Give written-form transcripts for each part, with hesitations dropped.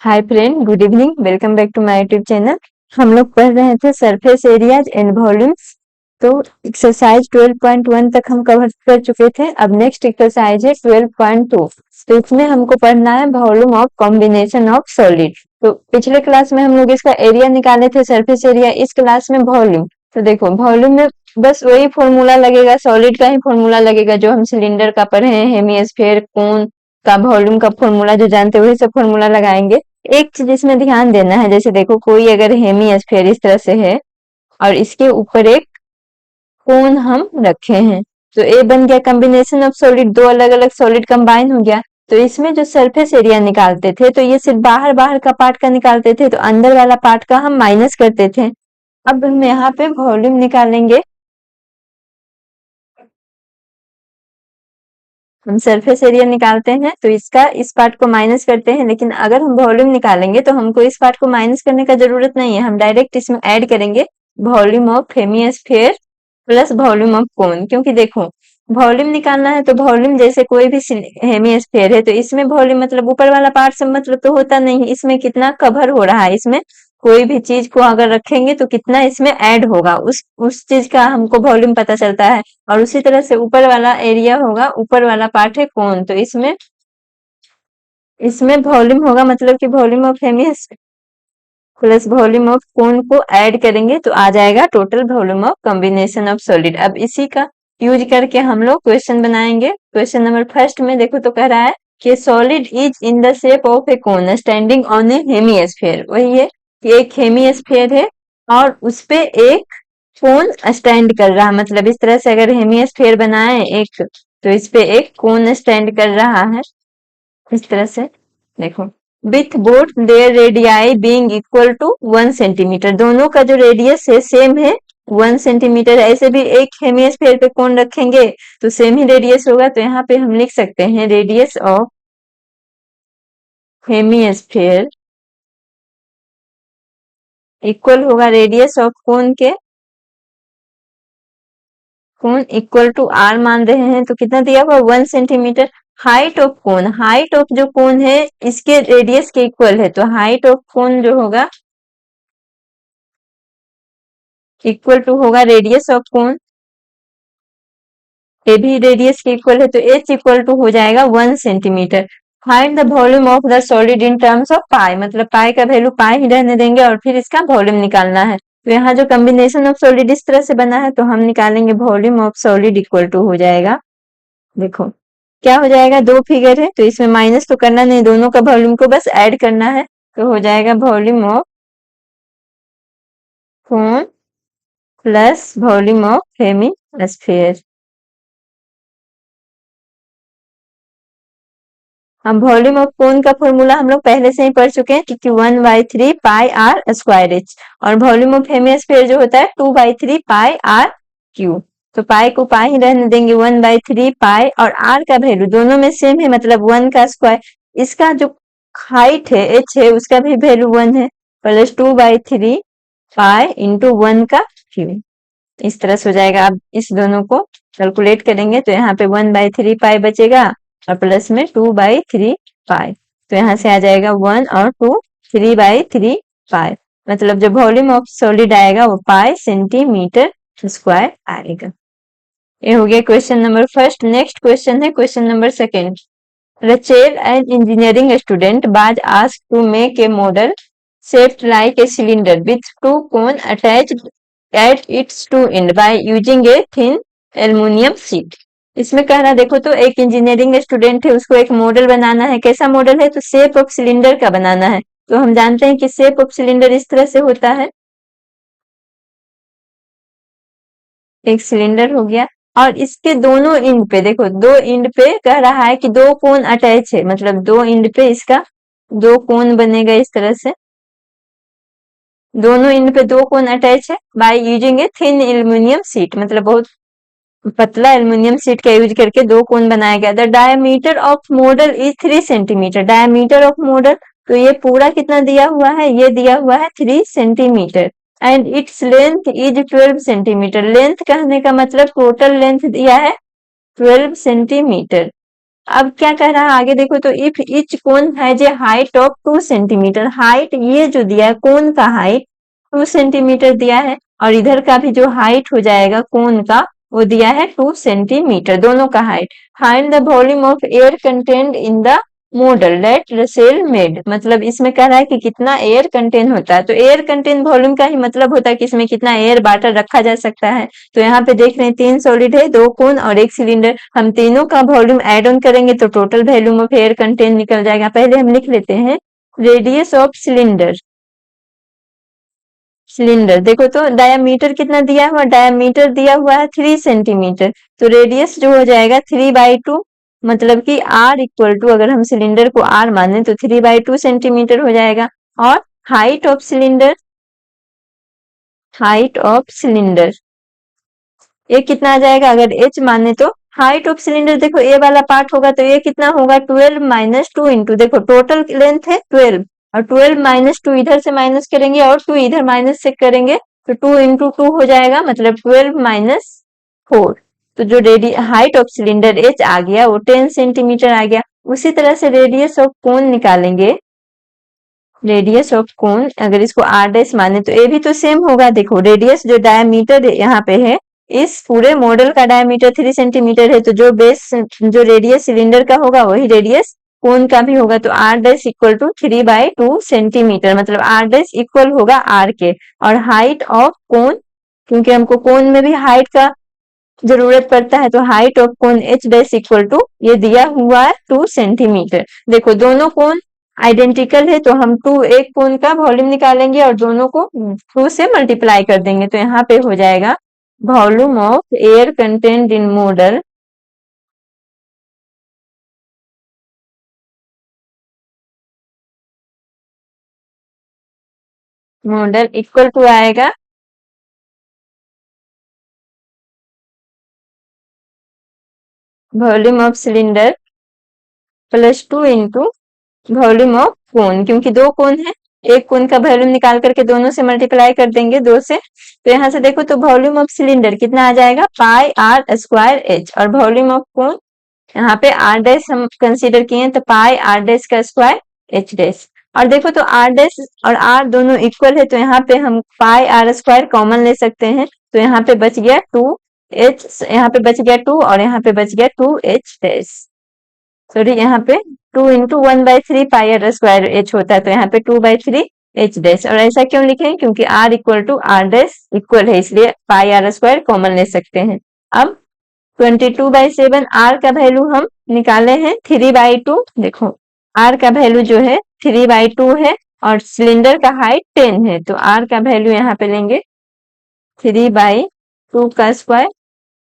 Hi friend, good evening. Welcome back to my YouTube channel. हम लोग पढ़ रहे थे सरफेस एरियाज एंड वॉल्यूम्स। तो एक्सरसाइज 12.1 तक हम कवर कर चुके थे। अब नेक्स्ट एक्सरसाइज है 12.2। तो इसमें हमको पढ़ना है volume of combination of solid. तो पिछले क्लास में हम लोग इसका एरिया निकाले थे, सरफेस एरिया। इस क्लास में वॉल्यूम। तो देखो, वॉल्यूम में बस वही फॉर्मूला लगेगा, सॉलिड का ही फॉर्मूला लगेगा जो हम सिलेंडर का पढ़े हैं, हेमिस्फेयर, कोन का वॉल्यूम का फॉर्मूला जो जानते हैं वही सब फॉर्मूला लगाएंगे। एक चीज इसमें ध्यान देना है, जैसे देखो कोई अगर हेमिस्फेयर इस तरह से है और इसके ऊपर एक कोन हम रखे हैं, तो ए बन गया कॉम्बिनेशन ऑफ सॉलिड, दो अलग अलग सॉलिड कंबाइन हो गया। तो इसमें जो सरफेस एरिया निकालते थे तो ये सिर्फ बाहर बाहर का पार्ट का निकालते थे, तो अंदर वाला पार्ट का हम माइनस करते थे। अब हम यहाँ पे वॉल्यूम निकालेंगे। हम सरफेस एरिया निकालते हैं तो इसका इस पार्ट को माइनस करते हैं, लेकिन अगर हम वॉल्यूम निकालेंगे तो हमको इस पार्ट को माइनस करने का जरूरत नहीं है, हम डायरेक्ट इसमें ऐड करेंगे volume of hemisphere plus volume of cone. क्योंकि देखो, वॉल्यूम निकालना है तो वॉल्यूम जैसे कोई भी हेमिस्फेयर है तो इसमें वॉल्यूम मतलब ऊपर वाला पार्ट से मतलब तो होता नहीं, इसमें कितना कवर हो रहा है, इसमें कोई भी चीज को अगर रखेंगे तो कितना इसमें ऐड होगा, उस चीज का हमको वॉल्यूम पता चलता है। और उसी तरह से ऊपर वाला एरिया होगा, ऊपर वाला पार्ट है कोन, तो इसमें इसमें वॉल्यूम होगा, मतलब कि volume of Hemis plus volume of कोन को ऐड करेंगे तो आ जाएगा total volume of combination of solid. अब इसी का यूज करके हम लोग क्वेश्चन बनाएंगे। क्वेश्चन नंबर फर्स्ट में देखो तो कह रहा है कि solid is in the shape of A cone standing on A hemisphere. वही है कि एक हेमिस्फेयर है और उस पे एक कोन स्टैंड कर रहा, मतलब इस तरह से अगर हेमिस्फेयर बनाए एक, तो इस पे एक कोन स्टैंड कर रहा है इस तरह से। देखो, with both their radii being equal to 1 centimetre, दोनों का जो रेडियस है सेम है 1 सेंटीमीटर। ऐसे भी एक हेमिस्फेयर पे कोन रखेंगे तो सेम ही रेडियस होगा, तो यहाँ पे हम लिख सकते हैं रेडियस ऑफ हेमिस्फेयर इक्वल होगा रेडियस ऑफ कोन के, कोन इक्वल टू आर मान रहे हैं तो कितना दिया हुआ 1 centimetre. Height of cone, height of जो कोन है इसके रेडियस के इक्वल है, तो हाइट ऑफ कोन जो होगा इक्वल टू होगा रेडियस ऑफ कोन। ए भी रेडियस के इक्वल है तो एच इक्वल टू हो जाएगा 1 centimetre. Find the volume of the solid in terms of pi, मतलब पाई का वैल्यू पाई ही रहने देंगे और फिर इसका वॉल्यूम निकालना है। तो यहाँ जो कॉम्बिनेशन ऑफ सॉलिड इस तरह से बना है तो हम निकालेंगे volume of solid equal to हो जाएगा, देखो क्या हो जाएगा, दो फिगर है तो इसमें माइनस तो करना नहीं, दोनों का वॉल्यूम को बस ऐड करना है। तो हो जाएगा volume of cone plus volume of hemisphere. हम वॉल्यूम ऑफ कोन का फॉर्मूला हम लोग पहले से ही पढ़ चुके हैं, क्योंकि 1/3 पाई आर स्क्वायर एच, और वॉल्यूम ऑफ हेमिस्फीयर जो होता है 2/3 पाई आर क्यू। तो पाई को पाई ही रहने देंगे, 1/3 पाई और आर का वैल्यू दोनों में सेम है, मतलब 1 का स्क्वायर। इसका जो हाइट है एच है उसका भी वैल्यू 1 है, प्लस 2/3 पाई इंटू 1 का क्यू। इस तरह से हो जाएगा। अब इस दोनों को कैलकुलेट करेंगे तो यहाँ पे 1/3 पाई बचेगा और प्लस में 2/3 पाई, तो यहाँ से आ जाएगा 1 और 2, 3/3 पाई, मतलब जो वॉल्यूम ऑफ सॉलिड आएगा वो पाई सेंटीमीटर स्क्वायर आएगा। ये हो गया question number first. Next question है question number second. Rachel, an engineering student, was asked to make a model shaped like a cylinder with two cones attached at its two ends by using a thin aluminum sheet. इसमें कह रहा देखो, तो एक engineering student है, उसको एक model बनाना है। कैसा मॉडल है, तो शेप ऑफ सिलेंडर का बनाना है। तो हम जानते हैं कि शेप ऑफ सिलेंडर इस तरह से होता है, एक सिलेंडर हो गया और इसके दोनों इंड पे देखो, दो इंड पे कह रहा है कि दो कोन अटैच है, मतलब दो इंड पे इसका दो कोन बनेगा इस तरह से, दोनों इंड पे दो कोन अटैच है by using a thin aluminium sheet, मतलब बहुत पतला एल्यूमिनियम शीट का यूज करके दो कोन बनाया गया। The diameter of model is 3 centimetre, diameter of model, तो ये पूरा कितना दिया हुआ है, ये दिया हुआ है 3 centimetre and its length is 12 centimetre. Length कहने का मतलब टोटल लेंथ दिया है 12 सेंटीमीटर। अब क्या कह रहा है आगे देखो, तो if etch cone has a height of 2 centimetre, height ये जो दिया है कोन का हाइट 2 सेंटीमीटर दिया है, और इधर का भी जो हाइट हो जाएगा कोन का वो दिया है 2 सेंटीमीटर, दोनों का height. Find the volume of air content in the model that Russell made, मतलब इसमें कह रहा है कि कितना एयर कंटेन होता है, तो एयर कंटेन वॉल्यूम का ही मतलब होता है कि इसमें कितना एयर वाटर रखा जा सकता है। तो यहाँ पे देख रहे हैं 3 सॉलिड है, 2 कोन और 1 सिलेंडर, हम तीनों का वॉल्यूम ऐड ऑन करेंगे तो total volume of air contain निकल जाएगा। पहले हम लिख लेते हैं रेडियस ऑफ सिलेंडर। सिलेंडर देखो तो डायामीटर कितना दिया हुआ, डायामीटर दिया हुआ है 3 सेंटीमीटर, तो रेडियस जो हो जाएगा 3/2, मतलब कि आर इक्वल टू, अगर हम सिलेंडर को आर माने तो 3/2 सेंटीमीटर हो जाएगा। और height of cylinder, height of cylinder ये कितना आ जाएगा, अगर एच माने तो हाइट ऑफ सिलेंडर देखो ए वाला पार्ट होगा तो ये कितना होगा 12 - 2 इंटू, देखो टोटल लेंथ है 12, और 12 - 2 इधर से माइनस करेंगे और 2 इधर माइनस से करेंगे तो 2 × 2 हो जाएगा, मतलब 12 - 4। तो जो radii height of cylinder H आ गया वो 10 सेंटीमीटर आ गया। उसी तरह से रेडियस ऑफ कोन निकालेंगे, रेडियस ऑफ कोन अगर इसको आर डैश माने तो ये भी तो सेम होगा। देखो रेडियस जो डायमीटर यहाँ पे है, इस पूरे मॉडल का डायमीटर 3 सेंटीमीटर है, तो जो बेस जो रेडियस सिलेंडर का होगा वही रेडियस कोन का भी होगा, तो R dash equal to 3/2 centimetre, मतलब आर डैश इक्वल होगा आर के। और हाइट ऑफ कोन, क्योंकि हमको कोन में भी हाइट का जरूरत पड़ता है, तो height of cone H dash equal to ये दिया हुआ है 2 सेंटीमीटर। देखो दोनों कोन आइडेंटिकल है तो हम एक कोन का वॉल्यूम निकालेंगे और दोनों को 2 से मल्टीप्लाई कर देंगे, तो यहाँ पे हो जाएगा volume of air content in model, model equal to आएगा volume of cylinder +2 into volume of cone, क्योंकि 2 कोन है, एक कोन का वॉल्यूम निकाल करके दोनों से मल्टीप्लाई कर देंगे 2 से, तो यहाँ से देखो तो वॉल्यूम ऑफ सिलेंडर कितना आ जाएगा πr²h, और वॉल्यूम ऑफ कोन यहाँ पे आर डैश हम कंसीडर किए हैं तो πr² एच डैश, और देखो तो आर डैश और आर दोनों इक्वल है तो यहाँ पे हम πr² कॉमन ले सकते हैं, तो यहाँ पे बच गया 2h, यहाँ पे बच गया 2 और यहाँ पे बच गया 2h डैश, सॉरी यहाँ पे 2 × 1/3 πr² h होता है, तो यहाँ पे 2/3 h डैश, और ऐसा क्यों लिखे हैं क्योंकि r equal to R dash equal है इसलिए πr² कॉमन ले सकते हैं। अब 22/7 आर का वैल्यू हम निकाले हैं 3/2, देखो आर का वैल्यू जो है 3/2 है और सिलेंडर का हाइट 10 है, तो आर का वैल्यू यहाँ पे लेंगे 3/2 का स्क्वायर,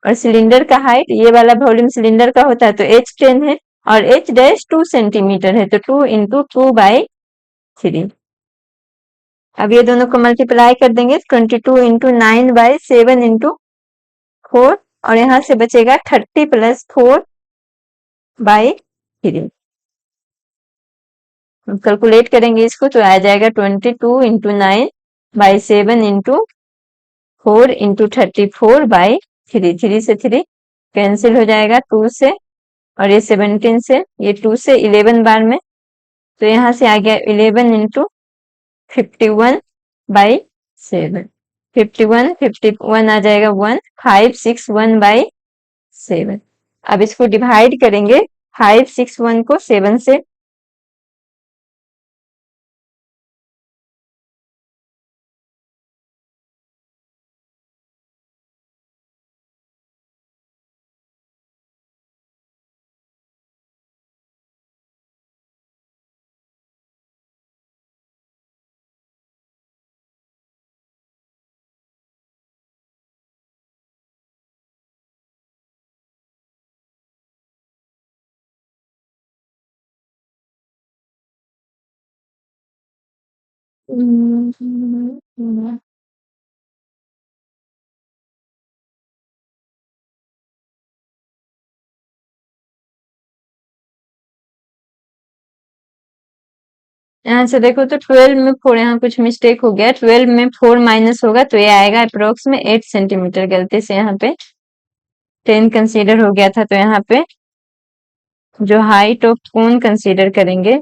और सिलेंडर का हाइट ये वाला वॉल्यूम सिलेंडर का होता है तो एच 10 है और एच डैश 2 सेंटीमीटर है, तो 2 × 2/3। अब ये दोनों को मल्टीप्लाई कर देंगे 22 × 9/7 × 4, और यहाँ से बचेगा 30 + 4/3। कैलकुलेट करेंगे इसको तो आ जाएगा 22 × 9/7 × 4 × 34/3, 3 से 3 कैंसिल हो जाएगा 2 से, और ये 17 से, ये 2 से 11 बार में, तो यहाँ से आ गया 11 × 51/7, 51 आ जाएगा 1, 561/7। अब इसको डिवाइड करेंगे 561 को 7 से, यहाँ से देखो तो 12 में 4, यहाँ कुछ मिस्टेक हो गया, 12 में 4 माइनस होगा तो ये आएगा अप्रोक्स में 8 सेंटीमीटर, गलती से यहाँ पे 10 कंसीडर हो गया था तो यहाँ पे जो हाइट ऑफ कोन कंसीडर करेंगे,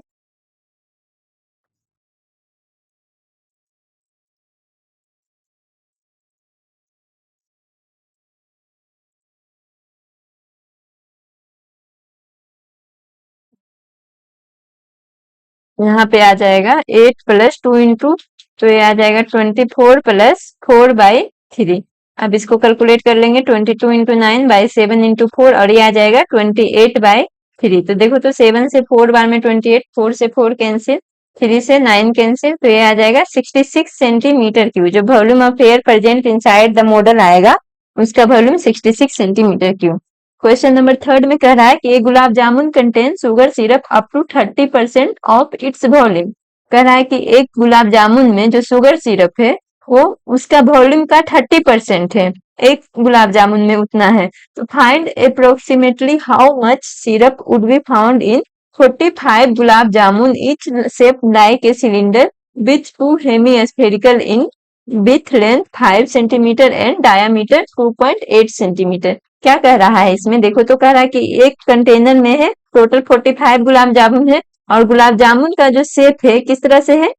यहाँ पे आ जाएगा 8 प्लस 2 इंटू, तो ये आ जाएगा 24 प्लस 4/3। अब इसको कैलकुलेट कर लेंगे, 22 इंटू 9 बाई 7 इंटू 4, और ये आ जाएगा 28/3। तो देखो तो 7 से 4 बार में 28, 4 से 4 कैंसिल, 3 से 9 कैंसिल, तो ये आ जाएगा 66 सेंटीमीटर क्यूब। जो volume of air present inside the model आएगा, उसका volume 66 centimetre cube. Question number third में कह रहा है कि एक gulab jamun contain sugar syrup up to 30% of its volume. कह रहा है कि एक गुलाब जामुन में जो शुगर सिरप है वो उसका वॉल्यूम का 30% है, एक गुलाब जामुन में उतना है। तो find approximately how much syrup would be found in 45 gulab jamun each shaped like a cylinder with two hemispherical in width length 5 centimetre and diameter 2.8 centimetre. क्या कह रहा है इसमें, देखो तो कह रहा है कि एक कंटेनर में है टोटल 45 गुलाब जामुन है, और गुलाब जामुन का जो शेप है किस तरह से है,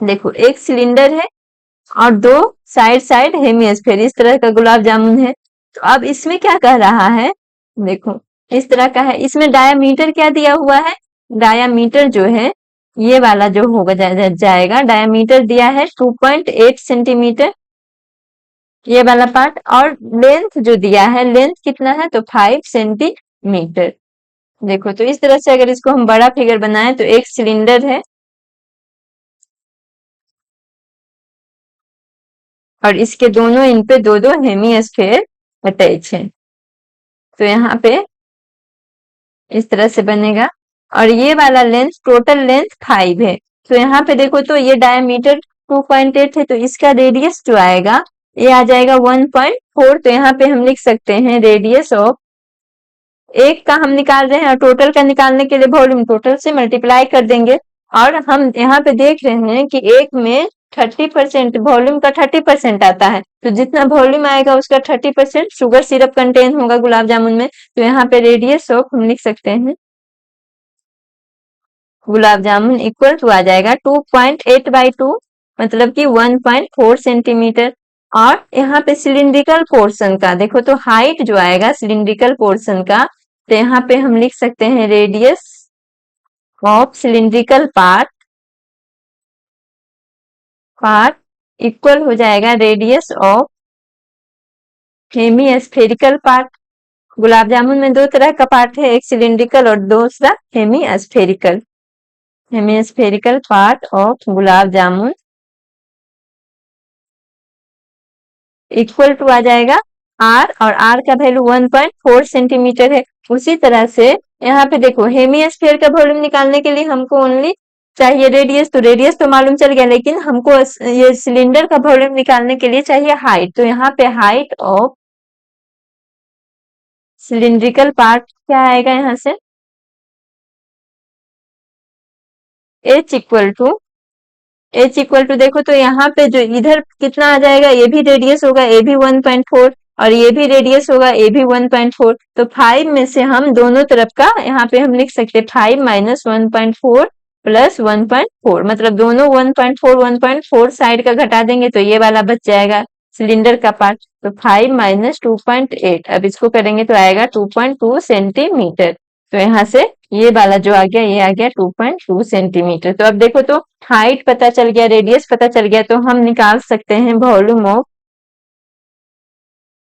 देखो एक सिलेंडर है और दो साइड साइड हेमिस्फेयर, इस तरह का गुलाब जामुन है। तो अब इसमें क्या कह रहा है, देखो इस तरह का है, इसमें डायामीटर क्या दिया हुआ है, डायामीटर जो है ये वाला जो होगा जाएगा, डायामीटर दिया है 2.8 सेंटीमीटर, ये वाला पार्ट, और लेंथ जो दिया है, लेंथ कितना है तो 5 सेंटीमीटर। देखो तो इस तरह से अगर इसको हम बड़ा फिगर बनाए तो एक सिलेंडर है और इसके दोनों इन पे दो दो हेमिस्फेयर अटैच है, तो यहाँ पे इस तरह से बनेगा। और ये वाला लेंथ, टोटल लेंथ 5 है, तो यहाँ पे देखो तो ये डायमीटर 2.8 है, तो इसका रेडियस जो आएगा ये आ जाएगा 1.4। तो यहाँ पे हम लिख सकते हैं रेडियस ऑफ, एक का हम निकाल रहे हैं और टोटल का निकालने के लिए वॉल्यूम टोटल से मल्टीप्लाई कर देंगे। और हम यहाँ पे देख रहे हैं कि एक में 30% वॉल्यूम का 30% आता है, तो जितना वॉल्यूम आएगा उसका 30% शुगर सिरप कंटेन होगा गुलाब जामुन में। तो यहाँ पे रेडियस ऑफ हम लिख सकते हैं गुलाब जामुन इक्वल टू आ जाएगा 2.8/2, मतलब कि 1.4 सेंटीमीटर। और यहाँ पे सिलिंड्रिकल पोर्शन का देखो तो हाइट जो आएगा सिलिंड्रिकल पोर्शन का, तो यहाँ पे हम लिख सकते हैं radius of cylindrical part equal हो जाएगा radius of hemispherical part. Gulab jamun में दो तरह का पार्ट है, एक सिलिंड्रिकल और दूसरा hemispherical. Hemispherical part of gulab jamun equal to आ जाएगा आर, और आर का वैल्यू 1.4 सेंटीमीटर है। उसी तरह से यहाँ पे देखो हेमिस्फीयर का वॉल्यूम निकालने के लिए हमको ओनली चाहिए रेडियस, तो रेडियस तो मालूम चल गया, लेकिन हमको ये सिलेंडर का वॉल्यूम निकालने के लिए चाहिए हाइट। तो यहाँ पे हाइट ऑफ सिलिंड्रिकल पार्ट क्या आएगा, यहाँ से H इक्वल टू देखो तो यहाँ पे जो इधर कितना आ जाएगा, ये भी रेडियस होगा, ये भी 1.4, और ये भी रेडियस होगा, ये भी 1.4। तो 5 में से हम दोनों तरफ का यहाँ पे हम लिख सकते हैं 5 माइनस 1.4 प्लस 1.4, मतलब दोनों 1.4 1.4 साइड का घटा देंगे तो ये वाला बच जाएगा सिलेंडर का पार्ट। तो 5 माइनस 2.8, अब इसको करेंगे तो आएगा 2.2 सेंटीमीटर। तो यहाँ से ये वाला जो आ गया ये आ गया 2.2 सेंटीमीटर। तो अब देखो तो हाइट पता चल गया, रेडियस पता चल गया, तो हम निकाल सकते हैं volume of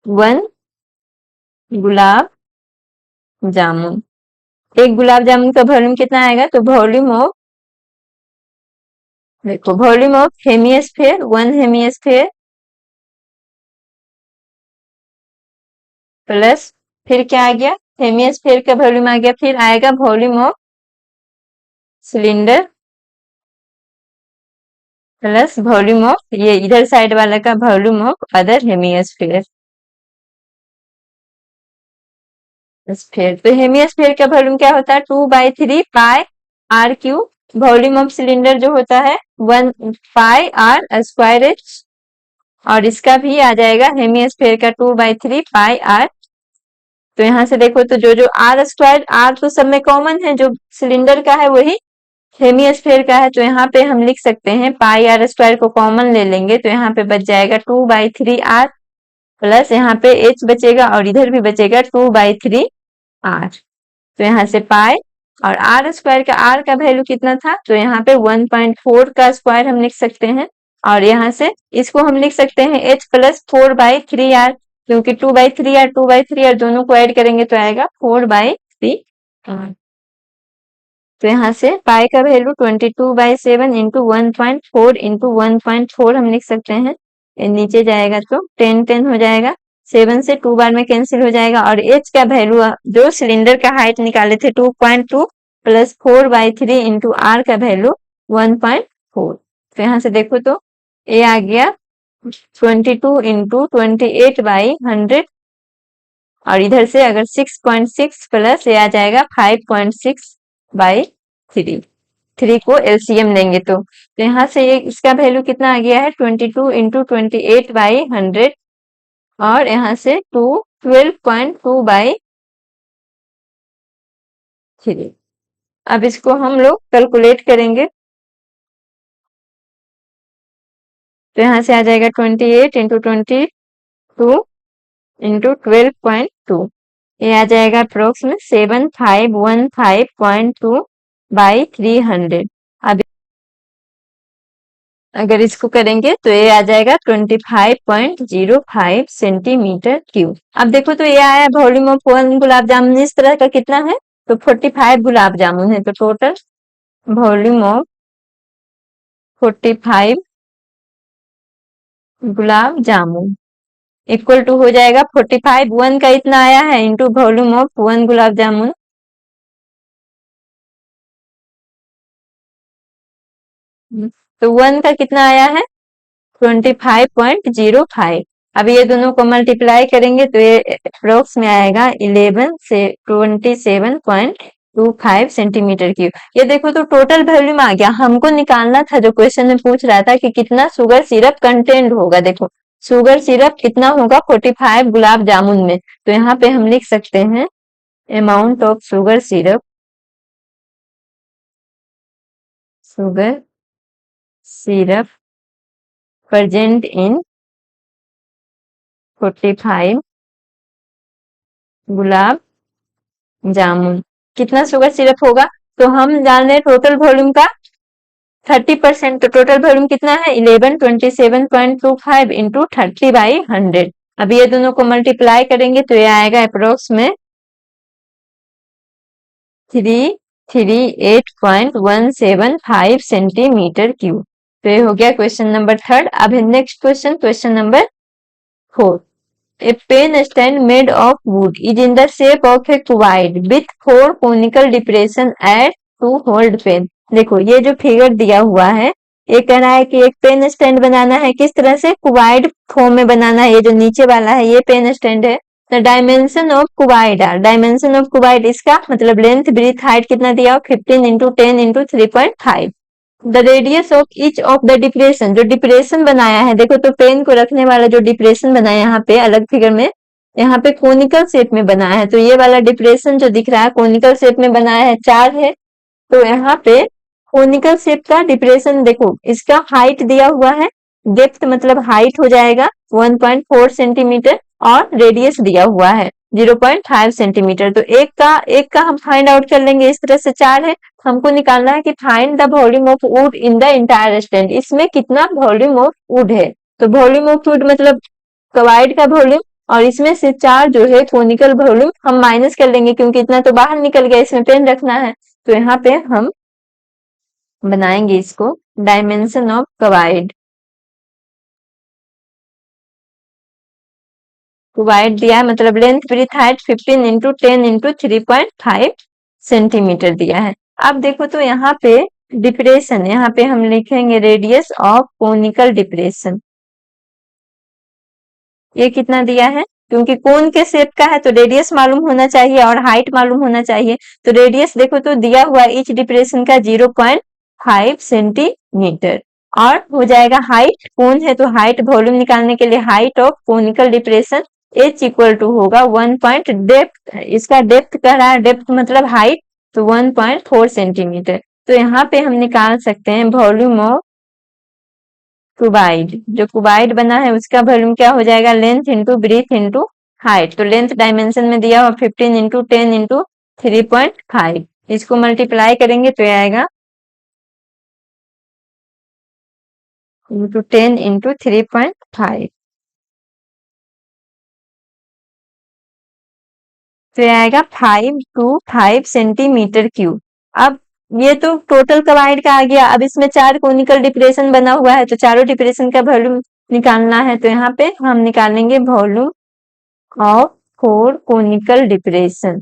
one gulab jamun. एक गुलाब जामुन का वॉल्यूम कितना आएगा, तो वॉल्यूम ऑफ, देखो volume of hemisphere, one hemisphere plus फिर क्या आ गया, हेमिस्फेयर का वॉल्यूम आ गया, फिर आएगा volume of cylinder plus volume of ये इधर साइड वाला का volume of other hemisphere sphere. तो हेमिस्फेयर का वॉल्यूम क्या होता है 2/3 पाई r cube. Volume of cylinder जो होता है 1 पाई r² और इसका भी आ जाएगा हेमिस्फेयर का 2/3 पाई r तो यहाँ से देखो तो जो जो आर स्क्वायर, आर तो सब में कॉमन है, जो सिलेंडर का है वही हेमिस्फेयर का है, तो यहाँ पे हम लिख सकते हैं पाई आर स्क्वायर को कॉमन ले लेंगे तो यहाँ पे बच जाएगा 2/3r प्लस यहाँ पे h बचेगा और इधर भी बचेगा 2/3r। तो यहाँ से पाई और आर स्क्वायर का, आर का वैल्यू कितना था, तो यहाँ पे 1.4 का स्क्वायर हम लिख सकते हैं और यहाँ से इसको हम लिख सकते हैं h प्लस 4/3r, क्योंकि 2/3r 2/3r दोनों को ऐड करेंगे तो आएगा 4/3r। तो यहाँ से पाई का वैल्यू 22/7 इंटू 1.4 इंटू 1.4 हम लिख सकते हैं। ये नीचे जाएगा तो 10 हो जाएगा, 7 से 2 बार में कैंसिल हो जाएगा और एच का वैल्यू जो सिलेंडर का हाइट निकाले थे 2.2 प्लस 4/3 इंटू आर का वैल्यू 1.4। तो यहाँ से देखो तो ये आ गया 22 इंटू 28/100 और इधर से अगर 6.6 प्लस ये आ जाएगा 5.6/3, 3 को एलसीएम लेंगे तो यहाँ से ये इसका वैल्यू कितना आ गया है 22 इंटू 28/100 और यहाँ से 12.2/3। अब इसको हम लोग कैलकुलेट करेंगे तो यहाँ से आ जाएगा 28 इंटू 22 इंटू 12.2, ये आ जाएगा अप्रोक्स में 7515.2/300। अब अगर इसको करेंगे तो ये आ जाएगा 25.05 सेंटीमीटर क्यूब। अब देखो तो ये आया वॉल्यूम ऑफ 1 गुलाब जामुन, इस तरह का कितना है, तो 45 गुलाब जामुन है, तो total volume of 45 gulab jamun equal to हो जाएगा 45, 1 का इतना आया है into volume of 1 gulab jamun, तो 1 का कितना आया है 25.05। अब ये दोनों को मल्टीप्लाई करेंगे तो ये अप्रोक्स में आएगा 11 से 27.25 सेंटीमीटर क्यूब। ये देखो तो टोटल वॉल्यूम आ गया, हमको निकालना था जो क्वेश्चन में पूछ रहा था कि कितना शुगर सिरप कंटेंट होगा, देखो शुगर सिरप कितना होगा 45 गुलाब जामुन में, तो यहाँ पे हम लिख सकते हैं amount of sugar syrup present in 45 gulab जामुन। कितना शुगर सिरप होगा, तो हम जान रहे टोटल वॉल्यूम का 30%, तो टोटल वॉल्यूम कितना है 1127.25 इंटू 30/100। अब ये दोनों को मल्टीप्लाई करेंगे तो ये आएगा अप्रोक्स में 338.175 सेंटीमीटर क्यूब। तो ये हो गया क्वेश्चन नंबर 3। अब next question number 4। A pen stand made of wood is in the shape of a cubed with 4 conical depression at 2 hold pen। देखो ये जो फिगर दिया हुआ है ये कह रहा है कि एक पेन स्टैंड बनाना है, किस तरह से कुबाइड फॉर्म में बनाना है। ये जो नीचे वाला है ये पेन स्टैंड है। The dimension of cuboid, dimension of cuboid इसका मतलब लेंथ ब्रीथ हाइट कितना दिया हो 15 into 10 into 3.5। The radius of each of the depression, जो डिप्रेशन बनाया है, देखो तो पेन को रखने वाला जो डिप्रेशन बनाया है यहाँ पे अलग फिगर में, यहाँ पे कोनिकल शेप में बनाया है, तो ये वाला डिप्रेशन जो दिख रहा है कोनिकल शेप में बनाया है 4 है। तो यहाँ पे कोनिकल शेप का डिप्रेशन देखो इसका हाइट दिया हुआ है, डेप्थ मतलब हाइट हो जाएगा 1.4 सेंटीमीटर और रेडियस दिया हुआ है 0.5 सेंटीमीटर। तो एक का हम फाइंड आउट कर लेंगे, इस तरह से 4 है, हमको निकालना है कि find the volume of would in the entire stand, इसमें कितना वॉल्यूम ऑफ वुड है। तो वॉल्यूम ऑफ वुड मतलब कवाइड का वॉल्यूम और इसमें से 4 जो है कोनिकल वॉल्यूम हम माइनस कर लेंगे क्योंकि इतना तो बाहर निकल गया, इसमें पेन रखना है। तो यहाँ पे हम बनाएंगे इसको डायमेंशन ऑफ कवाइड। कुबाइड दिया है मतलब length breadth height 15 into 10 into 3.5 centimetre दिया है। अब देखो तो यहाँ पे डिप्रेशन, यहाँ पे हम लिखेंगे रेडियस ऑफ कोनिकल डिप्रेशन, ये कितना दिया है, क्योंकि कोन के शेप का है तो रेडियस मालूम होना चाहिए और हाइट मालूम होना चाहिए। तो रेडियस देखो तो दिया हुआ ईच डिप्रेशन का 0.5 सेंटीमीटर और हो जाएगा हाइट, कोन है तो हाइट वॉल्यूम निकालने के लिए height of conical depression H equal to होगा 1 पॉइंट डेप्थ, इसका डेप्थ कह रहा है, डेप्थ मतलब हाइट, तो 1.4 सेंटीमीटर। तो यहाँ पे हम निकाल सकते हैं वॉल्यूम ऑफ क्यूबाइड। जो क्यूबाइड बना है उसका वॉल्यूम क्या हो जाएगा, length into breadth into height. तो लेंथ डायमेंशन में दिया हुआ 15 इंटू 10 इंटू 3.5, इसको मल्टीप्लाई करेंगे तो आएगा इंटू 10 इंटू 3.5, तो आएगा 525 सेंटीमीटर क्यूब। अब ये तो टोटल क्यूबाइड का आ गया। अब इसमें 4 कोनिकल डिप्रेशन बना हुआ है, तो चारों डिप्रेशन का वॉल्यूम निकालना है। तो यहाँ पे हम निकालेंगे वॉल्यूम ऑफ 4 कोनिकल डिप्रेशन।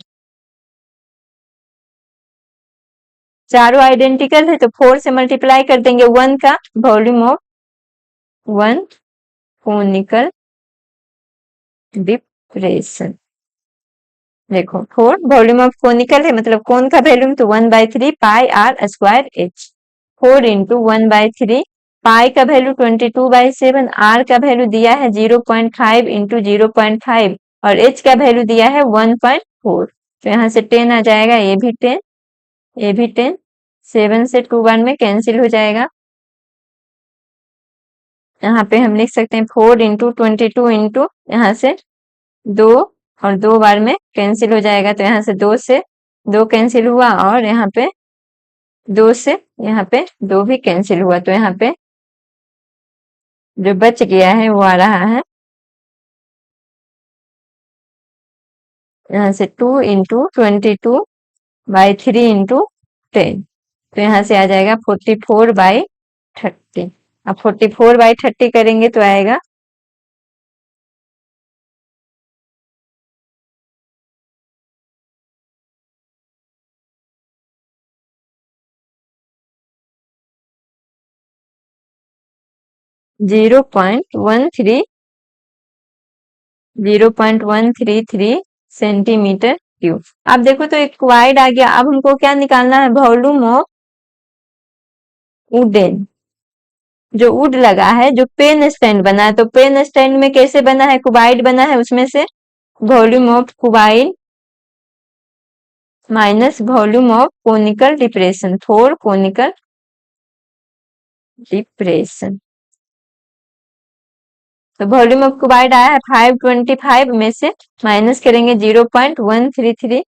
चारों आइडेंटिकल है तो 4 से मल्टीप्लाई कर देंगे 1 का, वॉल्यूम ऑफ 1 कोनिकल डिप्रेशन। देखो 4 वॉल्यूम ऑफ कोनिकल है, मतलब कोन का वॉल्यूम, तो 1/3 pi R square H. 4 into 1/3, पाई का वैल्यू 22/7, आर का वैल्यू दिया है 0.5 इंटू 0.5 और एच का वैल्यू दिया है 1.4। तो यहाँ से 10 आ जाएगा, ये भी 10, ये भी 10, 7 से 2 बार में कैंसिल हो जाएगा। यहाँ पे हम लिख सकते हैं 4 इंटू 22 इंटू यहाँ से 2 और 2 बार में कैंसिल हो जाएगा। तो यहाँ से 2 से 2 कैंसिल हुआ और यहाँ पे 2 से यहाँ पे 2 भी कैंसिल हुआ। तो यहाँ पे जो बच गया है वो आ रहा है यहाँ से 2 इंटू 22/3 इंटू 10, तो यहाँ से आ जाएगा 44/30। अब 44/30 करेंगे तो आएगा 0.133 सेंटीमीटर क्यूब। अब देखो तो एक क्वाइड आ गया। अब हमको क्या निकालना है, वॉल्यूम ऑफ वुडन, जो वुड लगा है, जो पेन स्टैंड बना है। तो पेन स्टैंड में कैसे बना है, क्यूबाइड बना है, उसमें से volume of cuboid minus volume of conical depression, 4 conical depression. तो वॉल्यूम ऑफ क्यूबाइड आया है 525 में से माइनस करेंगे 0.133,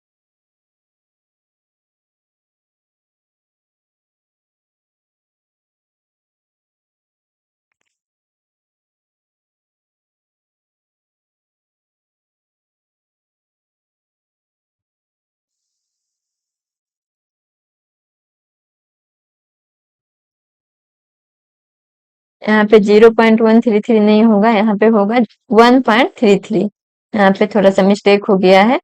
यहाँ पे 0.133 नहीं होगा, यहाँ पे होगा 1.33। यहाँ पे थोड़ा सा मिस्टेक हो गया है,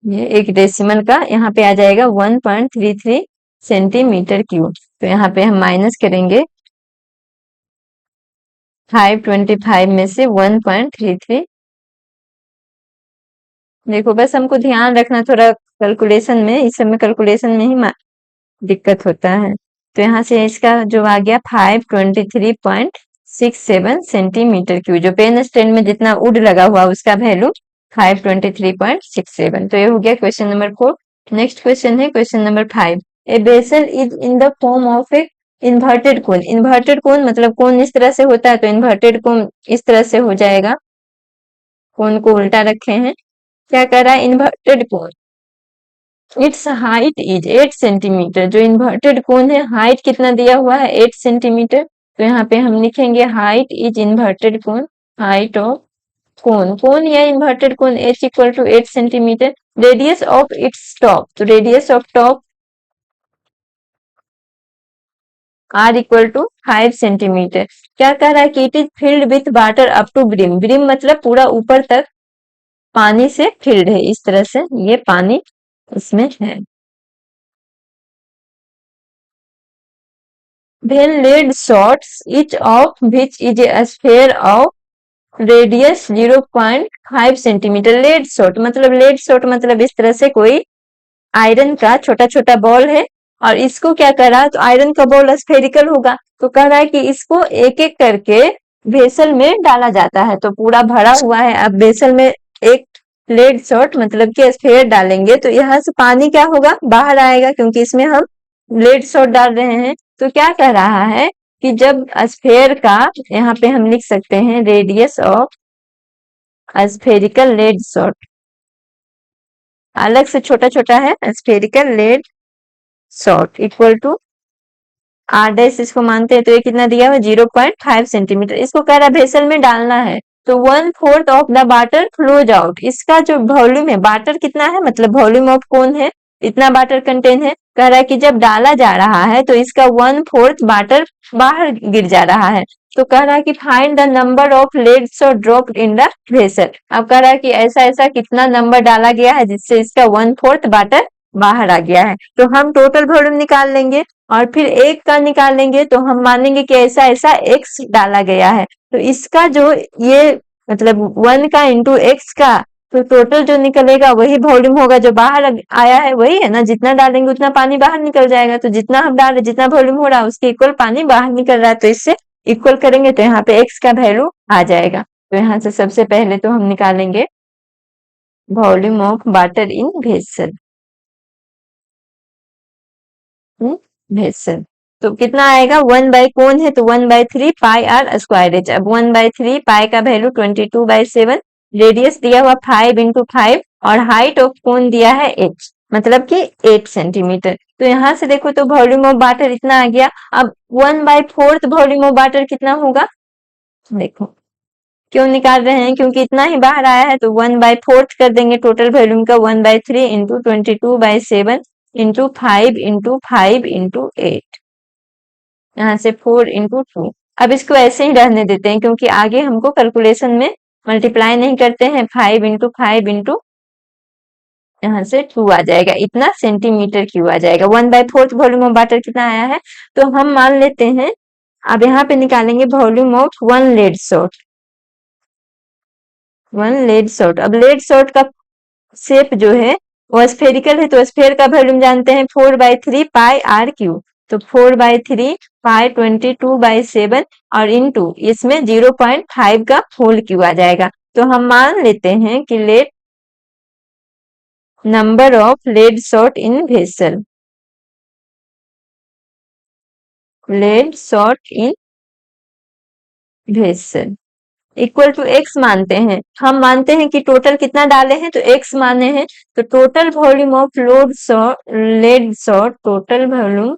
ये एक डेसिमल का यहाँ पे आ जाएगा 1.33 सेंटीमीटर क्यूब। तो यहाँ पे हम माइनस करेंगे 525 में से 1.33। देखो बस हमको ध्यान रखना थोड़ा कैलकुलेशन में, इस समय कैलकुलेशन में ही दिक्कत होता है। तो यहाँ से इसका जो आ गया 523.67 सेंटीमीटर क्यूब, जो पेन स्टैंड में जितना वुड लगा हुआ उसका वैल्यू 523.67। तो ये हो गया क्वेश्चन नंबर 4। नेक्स्ट क्वेश्चन है question number 5। A vessel is in the form of a inverted cone. Inverted cone मतलब कोन इस तरह से होता है, तो इन्वर्टेड कोन इस तरह से हो जाएगा, कोन को उल्टा रखे हैं। क्या कर रहा है, inverted cone, it's height is 8 centimetre. जो इन्वर्टेड कोन है, हाइट कितना दिया हुआ है, 8 सेंटीमीटर। तो यहाँ पे हम लिखेंगे height is inverted cone, height of cone, cone या inverted cone h equal to 8 centimetre. Radius of its top, तो radius of top r equal to 5 centimetre. क्या कह रहा है कि it is filled with water up to brim. Brim मतलब पूरा ऊपर तक पानी से फिल्ड है, इस तरह से ये पानी इसमें है। When lead shots, each of which is a sphere of radius 0.5 centimetre. Lead shot मतलब, लेड शॉट मतलब इस तरह से कोई आयरन का छोटा छोटा बॉल है और इसको क्या कर रहा है, तो आयरन का बॉल स्फेरिकल होगा, तो कह रहा है कि इसको एक एक करके वेसल में डाला जाता है, तो पूरा भरा हुआ है। अब वेसल में एक लेड सॉल्ट मतलब कि स्फेयर डालेंगे तो यहाँ से पानी क्या होगा, बाहर आएगा, क्योंकि इसमें हम लेड सॉल्ट डाल रहे हैं। तो क्या कह रहा है कि जब स्फेयर का, यहाँ पे हम लिख सकते हैं radius of spherical lead shot, अलग से छोटा छोटा है, spherical lead shot equal to R dash इसको मानते हैं, तो ये कितना दिया हुआ 0.5 सेंटीमीटर। इसको कह रहा है वेसल में डालना है, तो 1/4 of the water flows out. इसका जो वॉल्यूम है, वाटर कितना है मतलब वॉल्यूम ऑफ कौन है, इतना वाटर कंटेन है। कह रहा है कि जब डाला जा रहा है तो इसका 1/4 वाटर बाहर गिर जा रहा है। तो कह रहा है कि find the number of leads और ड्रॉप्ड इन द वेसल। अब कह रहा है कि ऐसा ऐसा कितना नंबर डाला गया है जिससे इसका 1/4 वाटर बाहर आ गया है। तो हम टोटल वॉल्यूम निकाल लेंगे और फिर एक का निकालेंगे, तो हम मानेंगे कि ऐसा ऐसा एक्स डाला गया है। तो इसका जो ये मतलब 1 का इंटू एक्स का, तो टोटल जो निकलेगा वही वॉल्यूम होगा। जो बाहर आया है वही है ना, जितना डालेंगे उतना पानी बाहर निकल जाएगा। तो जितना हम डाल रहे, जितना वॉल्यूम हो रहा है उसके इक्वल पानी बाहर निकल रहा है, तो इससे इक्वल करेंगे तो यहाँ पे एक्स का वैल्यू आ जाएगा। तो यहाँ से सबसे पहले तो हम निकालेंगे volume of water in vessel, vessel. तो कितना आएगा, 1 बाई कौन है तो 1/3 पाई आर स्क्वायर एच। अब 1/3 पाई का वैल्यू 22/7, रेडियस दिया हुआ 5 इंटू 5 और हाइट ऑफ कौन दिया है एच, मतलब कि 8 सेंटीमीटर। तो यहाँ से देखो तो वॉल्यूम ऑफ वाटर इतना आ गया। अब 1/4 वॉल्यूम ऑफ वाटर कितना होगा, देखो क्यों निकाल रहे हैं, क्योंकि इतना ही बाहर आया है, तो 1/4 कर देंगे टोटल वॉल्यूम का। 1/3 इंटू 22/7 इंटू 5 इंटू 8, यहाँ से 4 इंटू 2। अब इसको ऐसे ही रहने देते हैं, क्योंकि आगे हमको कैलकुलेशन में मल्टीप्लाई नहीं करते हैं। 5 इंटू 5 इंटू यहाँ से 2 आ जाएगा, इतना सेंटीमीटर क्यूब आ जाएगा। 1/4 वॉल्यूम ऑफ वाटर कितना आया है, तो हम मान लेते हैं। अब यहाँ पे निकालेंगे volume of 1 lead shot, 1 lead shot. अब लेड सॉल्ट का शेप जो है वो स्फेरिकल है, तो स्फेयर का वॉल्यूम जानते हैं 4/3 पाई आर क्यूब। तो 4/3 पाई 22/7 और इंटू इसमें 0.5 का होल क्यूब आ जाएगा। तो हम मान लेते हैं कि lead number of lead shot in vessel, lead shot in vessel equal to X मानते हैं। हम मानते हैं कि टोटल कितना डाले हैं, तो एक्स माने हैं। तो total volume of lead shot, total volume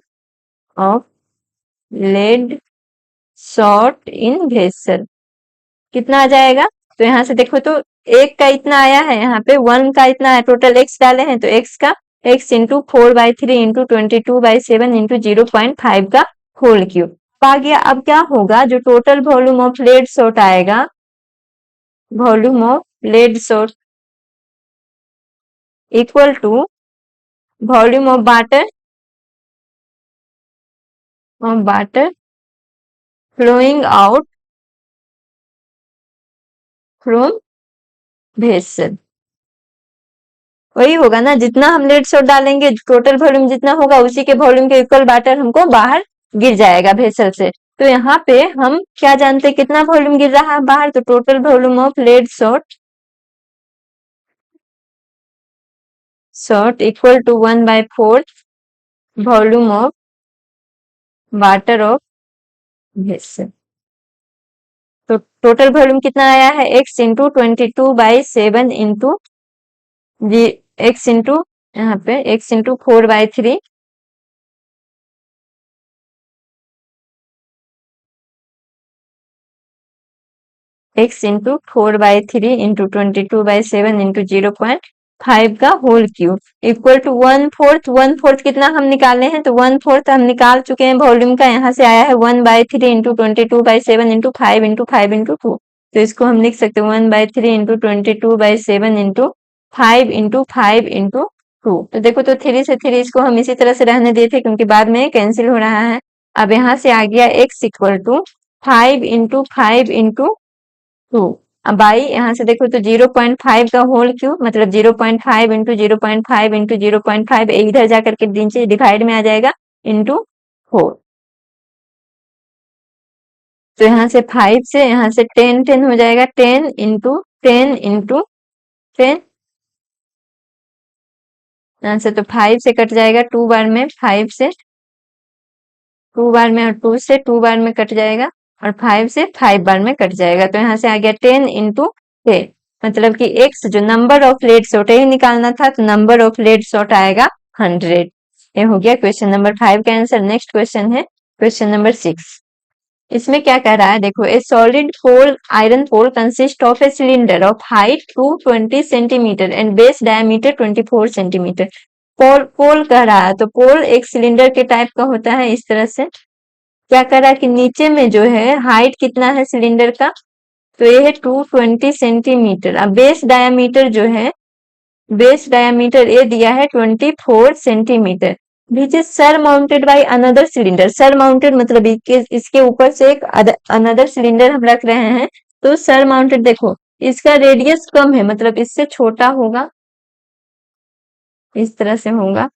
of lead shot in vessel कितना आ जाएगा। तो यहाँ से देखो तो एक का इतना आया है, यहाँ पे 1 का इतना है, टोटल एक्स डाले हैं तो एक्स का x इंटू 4/3 इंटू 22/7 इंटू 0.5 का होल क्यूब आ गया। अब क्या होगा, जो total volume of lead shot आएगा, volume of lead shot equal to volume of water flowing out from vessel. वही होगा ना, जितना हम लेड सॉल्ट डालेंगे टोटल वॉल्यूम जितना होगा उसी के वॉल्यूम के इक्वल वाटर हमको बाहर गिर जाएगा वेसल से। तो यहाँ पे हम क्या जानते हैं, कितना वॉल्यूम गिर रहा है बाहर, तो total volume of lead shot equal to 1/4 volume of water of vessel. तो टोटल वॉल्यूम कितना आया है, x into 22/7 into X into यहाँ पे x into 4/3 x into 4/3 into 22/7 into 0.5 का होल क्यूब इक्वल टू 1/4। 1/4 कितना हम निकाले हैं, तो 1/4 हम निकाल चुके हैं वॉल्यूम का। यहाँ से आया है 1/3 इंटू 22/7 इंटू 5 इंटू 5 इंटू 2। तो इसको हम लिख सकते हैं 1/3 इंटू 22/7 इंटू 5 इंटू 5 इंटू 2। तो देखो तो 3 से 3 इसको हम इसी तरह से रहने देते क्योंकि बाद में कैंसिल हो रहा है। अब यहाँ से आ गया x equal to 5 into 5 into 2। अब बाई यहाँ से देखो तो 0.5 का होल क्यूब मतलब 0.5 इंटू 0.5 इंटू 0.5 इधर जाकर के नीचे डिवाइड में आ जाएगा इंटू 4। तो यहाँ से 5 से यहाँ से 10 10 हो जाएगा, 10 इंटू 10 इंटू 10। यहाँ से तो 5 से कट जाएगा 2 बार में, 5 से 2 बार में, और 2 से 2 बार में कट जाएगा, और 5 से 5 बार में कट जाएगा। तो यहाँ से आ गया 10 इंटू 10, मतलब कि x जो नंबर ऑफ लेट शॉट ही निकालना था, तो नंबर ऑफ लेट शॉट आएगा 100। ये हो गया क्वेश्चन नंबर 5 का आंसर। नेक्स्ट क्वेश्चन है क्वेश्चन नंबर 6। इसमें क्या कह रहा है, देखो, a solid pole iron pole consist of a cylinder of height 220 centimetre and base diameter 24 centimetre. Pole pole कह रहा है, तो पोल एक सिलेंडर के टाइप का होता है इस तरह से। क्या कह रहा है कि नीचे में जो है हाइट कितना है सिलेंडर का, तो ये है 220 सेंटीमीटर। अब बेस डायमीटर जो है, बेस डायमीटर ये दिया है 24 centimetre, which is sir mounted by another cylinder. Sir mounted मतलब इसके ऊपर से एक अनदर सिलेंडर हम रख रहे हैं, तो सर माउंटेड देखो इसका रेडियस कम है, मतलब इससे छोटा होगा, इस तरह से होगा।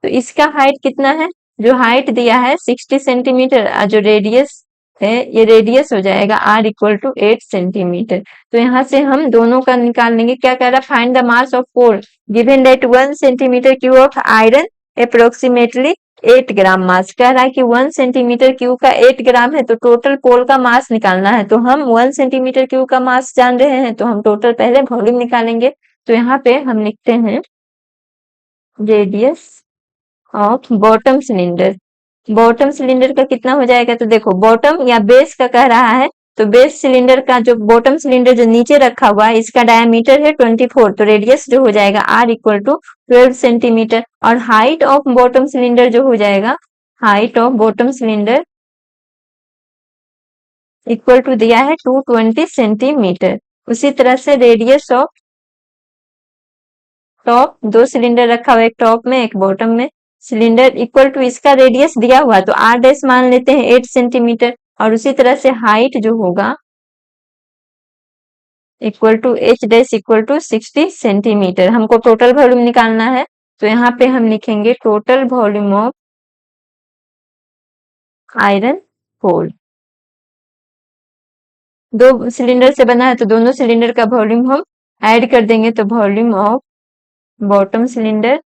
तो इसका हाइट कितना है, जो हाइट दिया है 60 सेंटीमीटर, जो रेडियस है ये रेडियस हो जाएगा r इक्वल टू 8 सेंटीमीटर। तो यहाँ से हम दोनों का निकाल लेंगे। क्या कह रहा है, find the mass of pole given that 1 centimetre cube of iron approximately 8 gram mass. कह रहा है कि 1 सेंटीमीटर क्यूब का 8 ग्राम है, तो टोटल पोल का मास निकालना है। तो हम 1 सेंटीमीटर क्यूब का मास जान रहे हैं, तो हम टोटल पहले वॉल्यूम निकालेंगे। तो यहाँ पे हम लिखते हैं radius of bottom cylinder. Bottom cylinder का कितना हो जाएगा, तो देखो बॉटम या बेस का कह रहा है, तो बेस सिलेंडर का जो बॉटम सिलेंडर जो नीचे रखा हुआ है इसका डायमीटर है 24, तो रेडियस जो हो जाएगा r इक्वल टू 12 सेंटीमीटर। और हाइट ऑफ बॉटम सिलेंडर जो हो जाएगा, height of bottom cylinder equal to दिया है 220 सेंटीमीटर। उसी तरह से रेडियस ऑफ टॉप, दो सिलेंडर रखा हुआ, एक टॉप में एक बॉटम में, सिलेंडर इक्वल टू इसका रेडियस दिया हुआ तो r डैश मान लेते हैं 8 सेंटीमीटर, और उसी तरह से हाइट जो होगा equal to h dash equal to 60 centimetre. हमको टोटल वॉल्यूम निकालना है, तो यहाँ पे हम लिखेंगे total volume of iron pole. दो सिलेंडर से बना है, तो दोनों सिलेंडर का वॉल्यूम हम ऐड कर देंगे, तो volume of bottom cylinder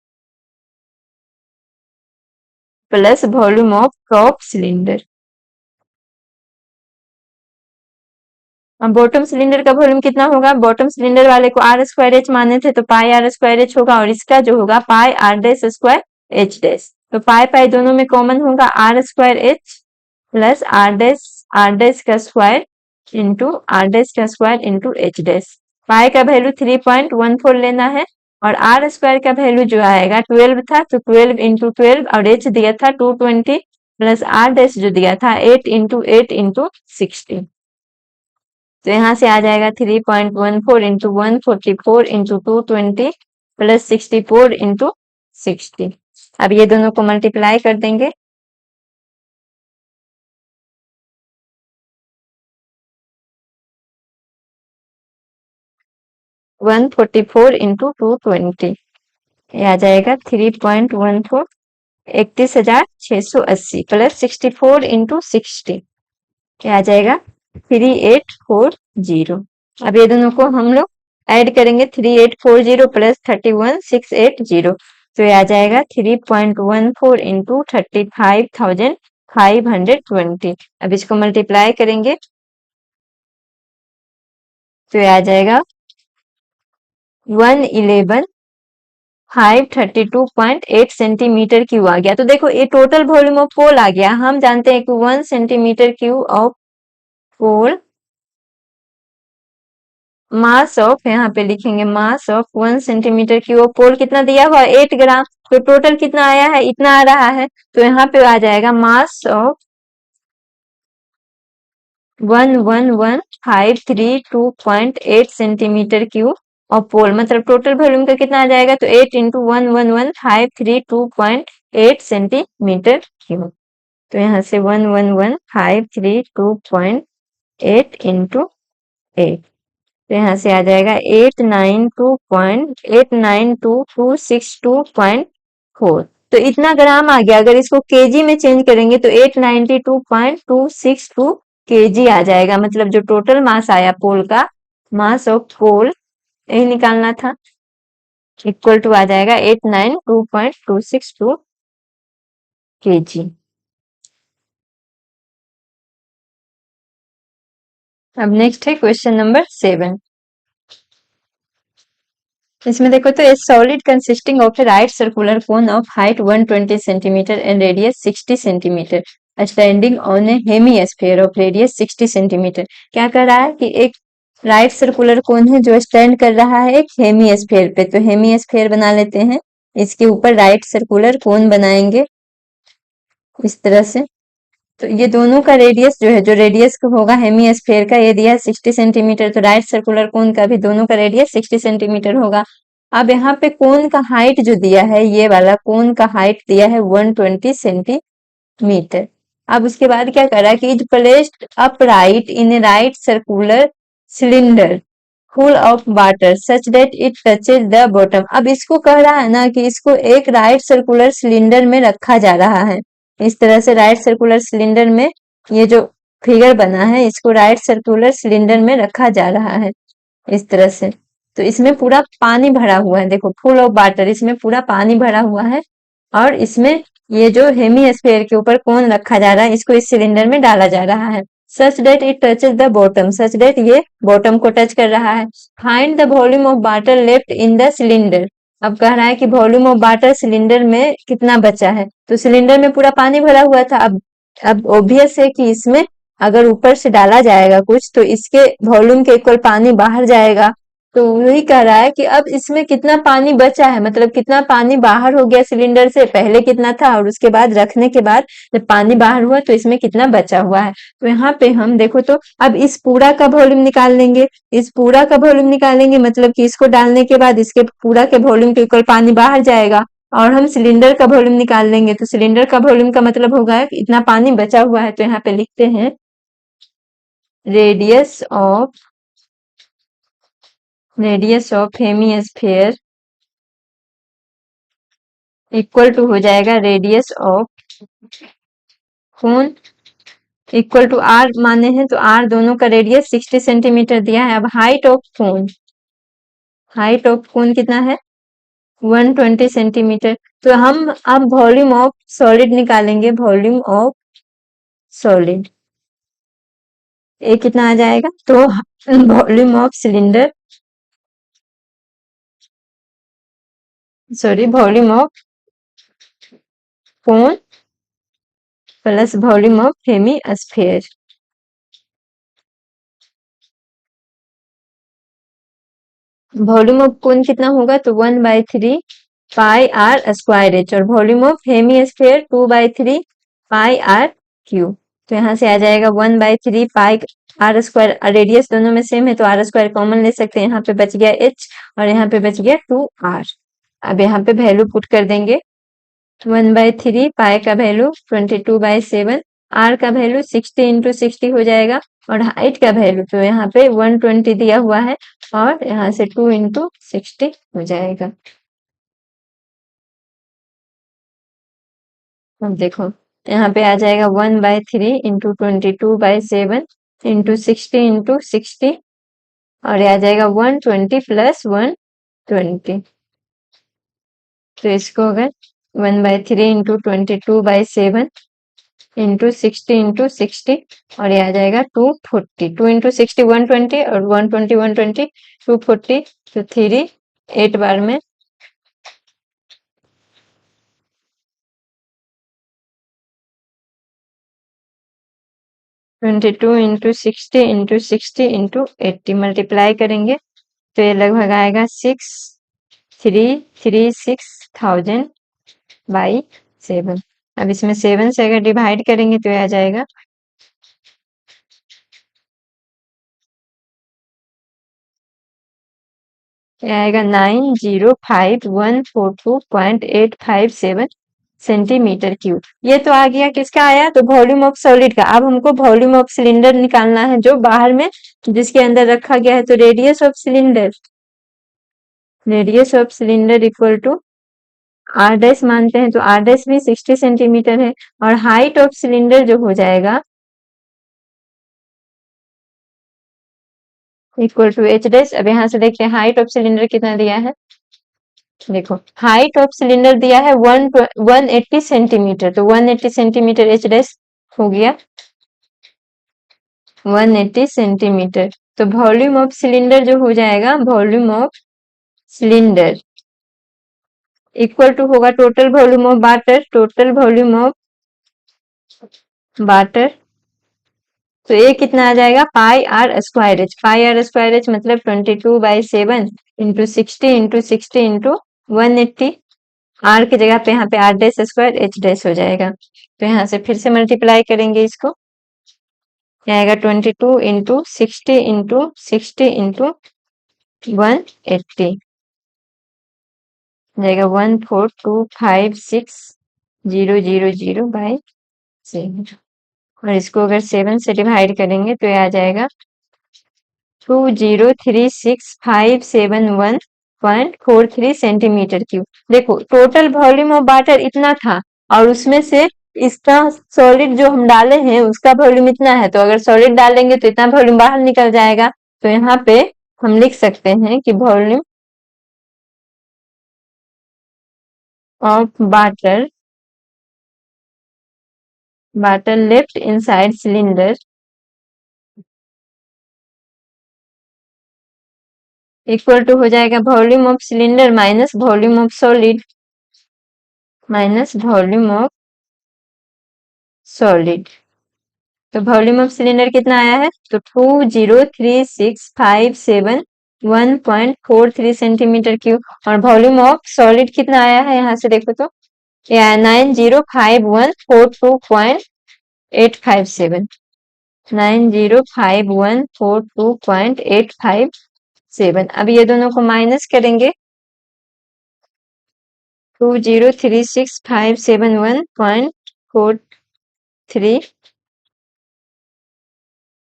plus volume of top cylinder. अब बॉटम सिलेंडर का वॉल्यूम कितना होगा, बॉटम सिलेंडर वाले को r स्क्वायर एच माने थे, तो पाई r स्क्वायर एच होगा, और इसका जो होगा पाई r dash square H dash. तो पाई पाई दोनों में कॉमन होगा, r square H plus r dash का स्क्वायर इंटू r डैश का स्क्वायर इंटू एच डैश। पाई का वैल्यू 3.14 लेना है, और r स्क्वायर का वैल्यू जो आएगा 12 था, तो 12 इंटू 12, और h दिया था 220, प्लस r डैश जो दिया था 8 इंटू 8 इंटू 60। तो यहाँ से आ जाएगा 3.14 इंटू 144 इंटू 220 प्लस 64 इंटू 60। अब ये दोनों को मल्टीप्लाई कर देंगे, वन 44 इंटू 220, ये आ जाएगा 3.14, 31,680 प्लस 64 इंटू 60, ये आ जाएगा 3840। अब ये दोनों को हम लोग ऐड करेंगे, 3840 प्लस 31680, तो ये आ जाएगा 3.14 इंटू 35,520। अब इसको मल्टीप्लाई करेंगे, तो ये आ जाएगा 111,532.8 सेंटीमीटर क्यूब आ गया। तो देखो ये टोटल वॉल्यूम ऑफ पोल आ गया। हम जानते हैं कि 1 centimetre cube of pole, mass of, यहाँ पे लिखेंगे mass of 1 centimetre cube pole कितना दिया हुआ है 8 ग्राम, तो टोटल कितना आया है, इतना आ रहा है। तो यहाँ पे आ जाएगा mass of 111,532.8 centimetre cube of pole, मतलब टोटल वॉल्यूम का कितना आ जाएगा, तो 8 इंटू 111,532.8 सेंटीमीटर क्यूब। तो यहाँ से 111,532.8 इंटू 8, तो यहाँ से आ जाएगा 892.892,262.4। तो इतना ग्राम आ गया। अगर इसको केजी में चेंज करेंगे तो 892.262 केजी आ जाएगा, मतलब जो टोटल मास आया पोल का, मास ऑफ पोल यही निकालना था, इक्वल टू आ जाएगा 892.262 केजी। अब नेक्स्ट है क्वेश्चन नंबर 7। इसमें देखो तो ए solid consisting of A right circular cone of height 120 centimetre and radius 60 centimetre standing on A hemisphere of radius 60 centimetre. क्या कर रहा है कि एक राइट सर्कुलर कोन है जो स्टैंड कर रहा है एक हेमिस्फीयर पे, तो हेमिस्फीयर बना लेते हैं, इसके ऊपर राइट सर्कुलर कोन बनाएंगे इस तरह से। तो ये दोनों का रेडियस जो है, जो रेडियस होगा हेमिस्फीयर का, ये दिया है 60 सेंटीमीटर, तो राइट सर्कुलर कोन का भी दोनों का रेडियस 60 सेंटीमीटर होगा। अब यहाँ पे कोन का हाइट जो दिया है, ये वाला कोन का हाइट दिया है 120 सेंटीमीटर। अब उसके बाद क्या करा कि is placed upright in A right circular cylinder full of water such that it touches the bottom. अब इसको कह रहा है ना कि इसको एक राइट सर्कुलर सिलेंडर में रखा जा रहा है, इस तरह से राइट सर्कुलर सिलेंडर में, ये जो फिगर बना है इसको राइट सर्कुलर सिलेंडर में रखा जा रहा है इस तरह से। तो इसमें पूरा पानी भरा हुआ है, देखो फुल ऑफ वाटर, इसमें पूरा पानी भरा हुआ है, और इसमें ये जो हेमिस्फीयर के ऊपर कोन रखा जा रहा है इसको इस सिलेंडर में डाला जा रहा है। Such that it touches the bottom, such that ये बॉटम को टच कर रहा है। Find the volume of water left in the cylinder. अब कह रहा है कि वॉल्यूम ऑफ वाटर सिलेंडर में कितना बचा है, तो सिलेंडर में पूरा पानी भरा हुआ था। अब ऑब्वियस है कि इसमें अगर ऊपर से डाला जाएगा कुछ तो इसके वॉल्यूम के इक्वल पानी बाहर जाएगा। तो वही कह रहा है कि अब इसमें कितना पानी बचा है, मतलब कितना पानी बाहर हो गया सिलेंडर से, पहले कितना था और उसके बाद रखने के बाद जब पानी बाहर हुआ तो इसमें कितना बचा हुआ है। तो यहाँ पे हम देखो तो अब इस पूरा का वॉल्यूम निकाल लेंगे, इस पूरा का वॉल्यूम निकालेंगे, मतलब कि इसको डालने के बाद इसके पूरा के वॉल्यूम के इक्वल पानी बाहर जाएगा, और हम सिलेंडर का वॉल्यूम निकाल लेंगे, तो सिलेंडर का वॉल्यूम का मतलब होगा कि इतना पानी बचा हुआ है। तो यहाँ पे लिखते हैं radius of hemisphere equal to हो जाएगा radius of cone equal to R माने हैं, तो आर दोनों का रेडियस 60 सेंटीमीटर दिया है। अब हाइट ऑफ कोन कितना है 120 सेंटीमीटर। तो हम अब वॉल्यूम ऑफ सॉलिड निकालेंगे, वॉल्यूम ऑफ सॉलिड ये कितना आ जाएगा, तो volume of cylinder, sorry volume of cone plus volume of hemisphere. Volume of cone कितना होगा, तो 1/3 पाई आर स्क्वायर एच, और volume of hemisphere 2/3 pi R cube. तो यहाँ से आ जाएगा 1/3 पाई आर स्क्वायर, रेडियस दोनों में सेम है तो आर स्क्वायर कॉमन ले सकते हैं, यहाँ पे बच गया एच और यहाँ पे बच गया 2r। अब यहाँ पे वैल्यू पुट कर देंगे, 1/3 पाई का वैल्यू 22/7, आर का वैल्यू 60 इंटू 60 हो जाएगा, और हाइट का वैल्यू तो यहाँ पे 120 दिया हुआ है, और यहाँ से 2 इंटू 60 हो जाएगा। अब देखो यहाँ पे आ जाएगा 1/3 इंटू 22/7 इंटू 60 इंटू 60, और ये आ जाएगा 120 प्लस 120। तो इसको अगर 1/3 इंटू 22/7 इंटू 60 इंटू 60, और ये आ जाएगा 240, 2 इंटू 60 120, और 120 120 240, तो 3 8 बार में 22 इंटू 60 इंटू 60 इंटू 80 मल्टीप्लाई करेंगे तो ये लगभग आएगा 6336,000/7। अब इसमें 7 से अगर डिवाइड करेंगे तो ये आ जाएगा ये आएगा 905142.857 सेंटीमीटर क्यूब। ये तो आ गया, किसका आया, तो वॉल्यूम ऑफ सॉलिड का। अब हमको वॉल्यूम ऑफ सिलेंडर निकालना है जो बाहर में जिसके अंदर रखा गया है, तो radius of cylinder equal to R dash मानते हैं, तो आर डैश भी 60 सेंटीमीटर है, और हाइट ऑफ सिलेंडर जो हो जाएगा इक्वल टू एच डैश। अब यहाँ से देखते हैं हाइट ऑफ सिलेंडर कितना दिया है। देखो हाइट ऑफ सिलेंडर दिया है 180 सेंटीमीटर, तो 180 सेंटीमीटर एच डैश हो गया 180 सेंटीमीटर। तो वॉल्यूम ऑफ सिलेंडर जो हो जाएगा, volume of cylinder equal to होगा total volume of water, total volume of water. तो ये कितना आ जाएगा, pi R square H. Pi R square H मतलब 22/7 इंटू 60 इंटू 180। आर की जगह पे यहाँ पे R dash square H dash हो जाएगा। तो यहाँ से फिर से मल्टीप्लाई करेंगे इसको, आएगा 22 इंटू 60 इंटू 180 जाएगा 14256,000/7। और इसको अगर 7 से डिवाइड करेंगे तो ये आ जाएगा 2036571.43 सेंटीमीटर क्यूब। देखो टोटल वॉल्यूम ऑफ वाटर इतना था और उसमें से इसका सॉलिड जो हम डाले हैं उसका वॉल्यूम इतना है, तो अगर सॉलिड डालेंगे तो इतना वॉल्यूम बाहर निकल जाएगा। तो यहाँ पे हम लिख सकते हैं कि volume of water left inside cylinder equal to हो जाएगा volume of cylinder minus volume of solid, minus volume of solid. तो वॉल्यूम ऑफ सिलेंडर कितना आया है, तो 2036571.43 सेंटीमीटर क्यूब। और वॉल्यूम ऑफ सॉलिड कितना आया है, यहाँ से देखो तो 905142.857, 905142.857। अब ये दोनों को माइनस करेंगे, 2036571.43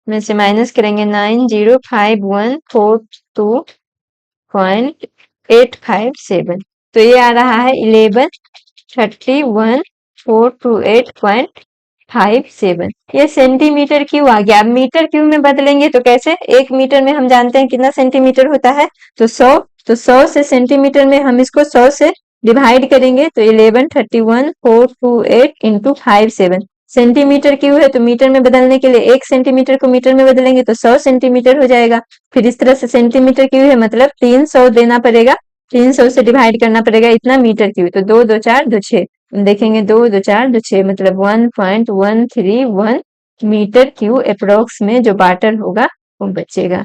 में से माइनस करेंगे 905142.857। तो ये आ रहा है 11,31,428.57। ये सेंटीमीटर क्यूब आ गया। अब मीटर क्यूब में बदलेंगे तो कैसे, एक मीटर में हम जानते हैं कितना सेंटीमीटर होता है, तो 100। तो 100 से सेंटीमीटर में हम इसको 100 से डिवाइड करेंगे तो 11,31,428 इंटू 57 सेंटीमीटर क्यूब है। तो मीटर में बदलने के लिए 1 सेंटीमीटर को मीटर में बदलेंगे तो 100 सेंटीमीटर हो जाएगा। फिर इस तरह से सेंटीमीटर क्यूब है मतलब 300 देना पड़ेगा, 300 से डिवाइड करना पड़ेगा इतना मीटर क्यूब। तो 2 2 4 2 6 देखेंगे, 2 2 4 2 6 मतलब 1.131 मीटर क्यूब अप्रोक्स में जो वाटर होगा वो बचेगा।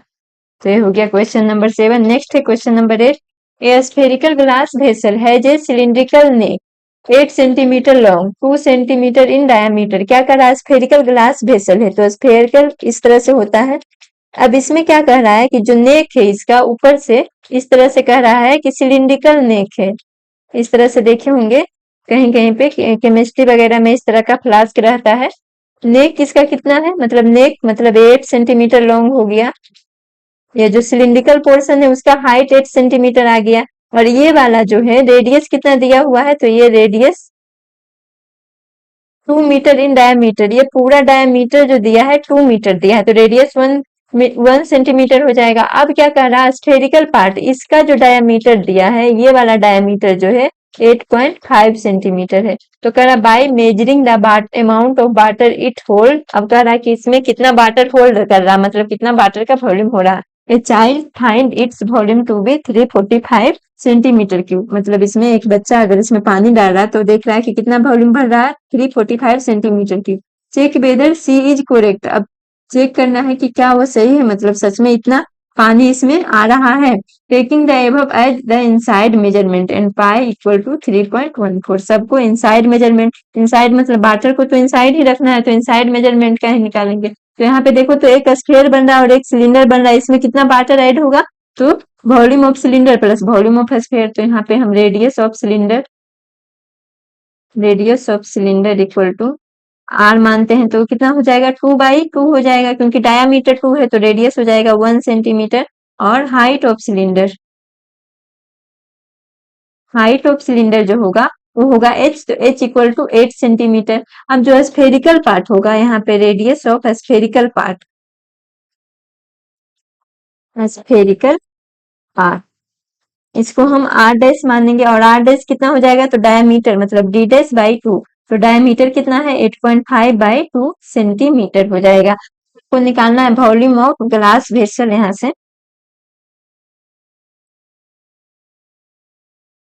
तो ये हो गया क्वेश्चन नंबर 7। नेक्स्ट है question number 8। A spherical glass vessel has a cylindrical neck 8 centimetre long 2 centimetre in diameter. क्या कह रहा है, स्फेरिकल ग्लास वेसल है, तो स्फेरिकल इस तरह से होता है। अब इसमें क्या कह रहा है कि जो नेक है इसका ऊपर से इस तरह से कह रहा है कि सिलिंड्रिकल नेक है। इस तरह से देखे होंगे कहीं कहीं पे केमिस्ट्री वगैरह में इस तरह का फ्लास्क रहता है। नेक इसका कितना है, मतलब नेक मतलब 8 सेंटीमीटर लॉन्ग हो गया। ये जो सिलिंड्रिकल पोर्शन है उसका हाइट 8 सेंटीमीटर आ गया। और ये वाला जो है रेडियस कितना दिया हुआ है, तो ये रेडियस 2 मीटर इन डायमीटर। ये पूरा डायमीटर जो दिया है 2 मीटर दिया है, तो रेडियस 1 सेंटीमीटर हो जाएगा। अब क्या कह रहा है, स्फेरिकल पार्ट इसका जो डायमीटर दिया है ये वाला डायमीटर जो है 8.5 सेंटीमीटर है। तो कह रहा by measuring the amount of water it hold. अब कह रहा है कि इसमें कितना वाटर होल्ड कर रहा, मतलब कितना वाटर का वॉल्यूम हो रहा है। A child find its volume to be 345 centimetre cube. मतलब इसमें एक बच्चा अगर इसमें पानी डाल रहा है तो देख रहा है कि कितना वॉल्यूम भर रहा है, 345 centimetre cube. Check whether she is correct. अब चेक करना है कि क्या वो सही है, मतलब सच में इतना पानी इसमें आ रहा है। Taking the above as the inside measurement and pi equal to 3.14। सबको इनसाइड मेजरमेंट, इनसाइड मतलब वाटर को तो इनसाइड ही रखना है, तो इनसाइड मेजरमेंट का ही निकालेंगे। तो यहाँ पे देखो तो एक स्फीयर बन रहा है और एक सिलेंडर बन रहा है, इसमें कितना वाटर ऐड होगा, तो volume of cylinder plus volume of sphere. तो यहाँ पे हम radius of cylinder equal to R मानते हैं तो कितना हो जाएगा, 2/2 हो जाएगा, क्योंकि डायामीटर 2 है तो रेडियस हो जाएगा 1 सेंटीमीटर। और हाइट ऑफ सिलेंडर जो होगा वो होगा h, तो h इक्वल टू 8 सेंटीमीटर। अब जो स्फेरिकल पार्ट होगा यहाँ पे radius of spherical part, spherical part, इसको हम आर डैश मानेंगे और आर डैश कितना हो जाएगा तो डायमीटर मतलब डी डैश बाई 2, तो डायमीटर कितना है 8.5 बाई 2 सेंटीमीटर हो जाएगा। को निकालना है वॉल्यूम ऑफ ग्लास वेसल, यहाँ से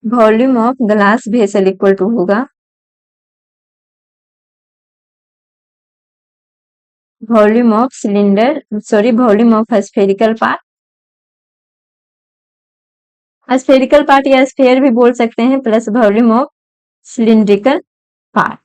volume of glass vessel equal to होगा volume of cylinder, sorry volume of spherical part, spherical part या स्फेयर भी बोल सकते हैं, plus volume of cylindrical part.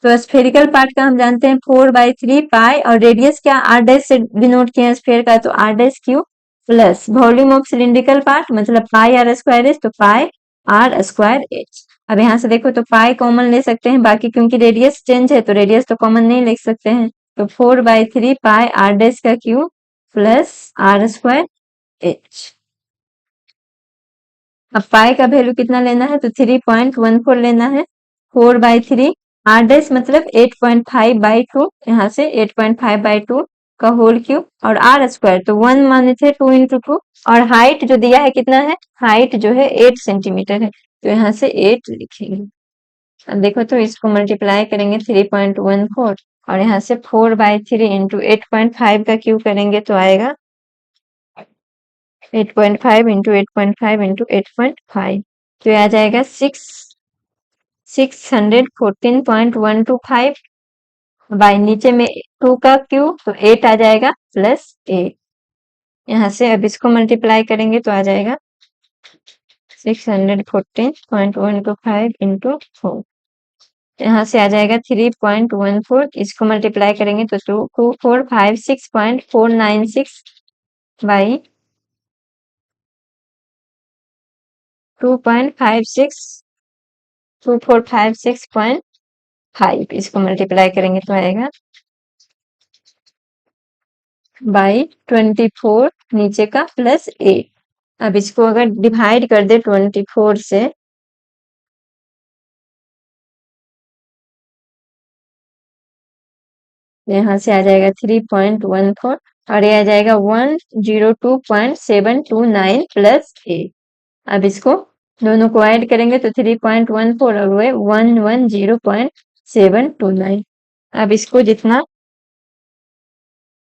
तो स्फेरिकल पार्ट का हम जानते हैं 4/3 पाई, और रेडियस क्या आर डैश से डिनोट किया है स्फेयर का, तो R dash cube, plus volume of cylindrical part मतलब पाई आर स्क्वायर एच, तो पाई आर स्क्वायर एच। अब यहाँ से देखो तो पाई कॉमन ले सकते हैं, बाकी क्योंकि रेडियस चेंज है तो रेडियस तो कॉमन नहीं ले सकते हैं, तो 4/3 पाई आर डैश का cube plus R square H. अब पाई का वैल्यू कितना लेना है तो 3.14 लेना है, 4/3 आर डैश मतलब 8.5/2, यहाँ से 8.5/2 का होल क्यूब, और आर स्क्वायर तो 1 माने थे 2 इंटू 2, और हाइट जो दिया है कितना है, हाइट जो है 8 सेंटीमीटर है, तो यहाँ से 8 लिखेंगे। अब देखो तो इसको मल्टीप्लाई करेंगे 3.14, और यहाँ से 4/3 इंटू 8.5 का क्यूब करेंगे तो आएगा 8.5 इंटू 8.5 इंटू 8.5, तो ये आ जाएगा 614.125 बाई नीचे में 2 का क्यूब तो 8 आ जाएगा प्लस 8, यहाँ से अब इसको मल्टीप्लाई करेंगे तो आ जाएगा 614.125 इंटू 4, यहाँ से आ जाएगा 3.14, इसको मल्टीप्लाई करेंगे तो 22456.496 बाई 2456.5, इसको मल्टीप्लाई करेंगे तो आएगा बाई 24 नीचे का प्लस 8। अब इसको अगर डिवाइड कर दे 24 से, यहाँ से आ जाएगा 3.14, और ये आ जाएगा 102.729 प्लस 8। अब इसको दोनों को ऐड करेंगे तो 3.14 और वो 110.729। अब इसको जितना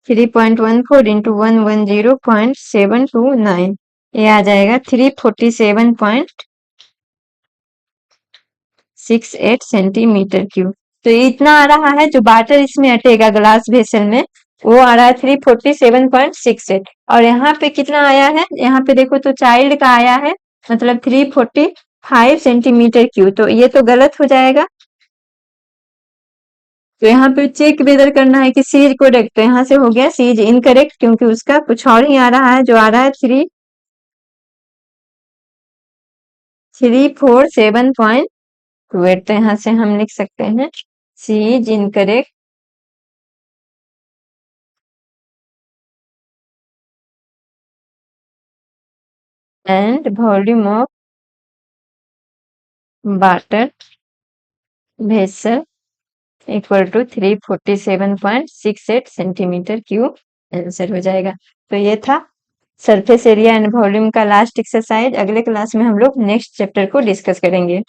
3.14 इंटू 110.729, ये आ जाएगा 347.68 सेंटीमीटर क्यूब। तो इतना आ रहा है, जो वाटर इसमें अटेगा ग्लास वेसल में वो आ रहा है 347.68, और यहाँ पे कितना आया है, यहाँ पे देखो तो चाइल्ड का आया है मतलब 345 सेंटीमीटर क्यूब, तो ये तो गलत हो जाएगा। तो यहाँ पे चेक वेदर करना है कि सी इज करेक्ट, तो यहाँ से हो गया सी इज इनकरेक्ट, क्योंकि उसका कुछ और ही आ रहा है, जो आ रहा है 347.28, तो यहाँ से हम लिख सकते हैं C is incorrect and volume of water vessel equal to 347.68 centimetre cube, answer हो जाएगा। तो ये था सरफेस एरिया एंड वॉल्यूम का लास्ट एक्सरसाइज। अगले क्लास में हम लोग नेक्स्ट चैप्टर को डिस्कस करेंगे।